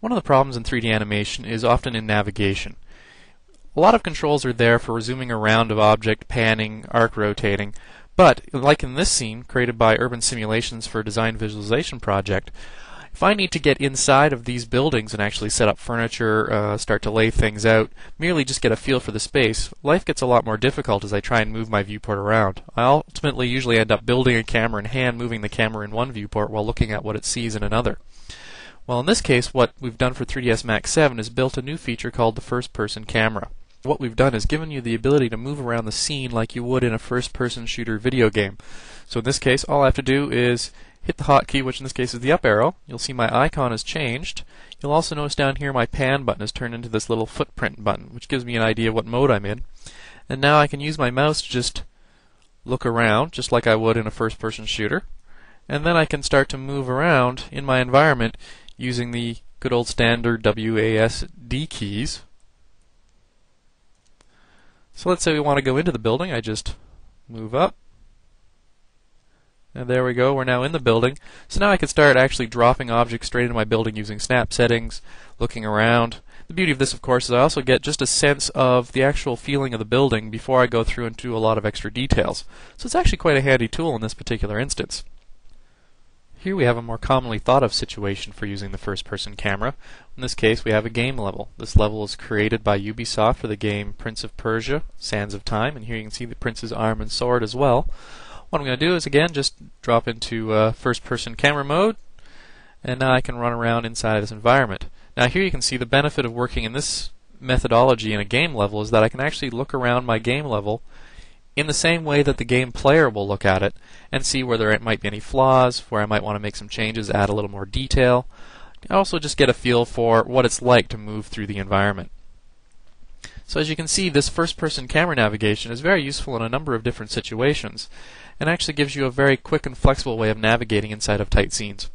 One of the problems in 3D animation is often in navigation. A lot of controls are there for zooming around of object, panning, arc rotating, but like in this scene created by Urban Simulations for a design visualization project, if I need to get inside of these buildings and actually set up furniture, start to lay things out, merely just get a feel for the space, life gets a lot more difficult as I try and move my viewport around. I ultimately usually end up building a camera in hand, moving the camera in one viewport while looking at what it sees in another. Well, in this case, what we've done for 3ds Max 7 is built a new feature called the first-person camera. What we've done is given you the ability to move around the scene like you would in a first-person shooter video game. So in this case, all I have to do is hit the hotkey, which in this case is the up arrow. You'll see my icon has changed. You'll also notice down here my pan button has turned into this little footprint button, which gives me an idea of what mode I'm in. And now I can use my mouse to just look around, just like I would in a first-person shooter. And then I can start to move around in my environment using the good old standard WASD keys. So let's say we want to go into the building. I just move up. And there we go, we're now in the building. So now I can start actually dropping objects straight into my building using snap settings, looking around. The beauty of this, of course, is I also get just a sense of the actual feeling of the building before I go through and do a lot of extra details. So it's actually quite a handy tool in this particular instance. Here we have a more commonly thought of situation for using the first-person camera. In this case, we have a game level. This level was created by Ubisoft for the game Prince of Persia, Sands of Time, and here you can see the prince's arm and sword as well. What I'm going to do is, again, just drop into first-person camera mode, and now I can run around inside this environment. Now here you can see the benefit of working in this methodology in a game level is that I can actually look around my game level in the same way that the game player will look at it and see where there might be any flaws, where I might want to make some changes, add a little more detail. I also just get a feel for what it's like to move through the environment. So as you can see, this first-person camera navigation is very useful in a number of different situations and actually gives you a very quick and flexible way of navigating inside of tight scenes.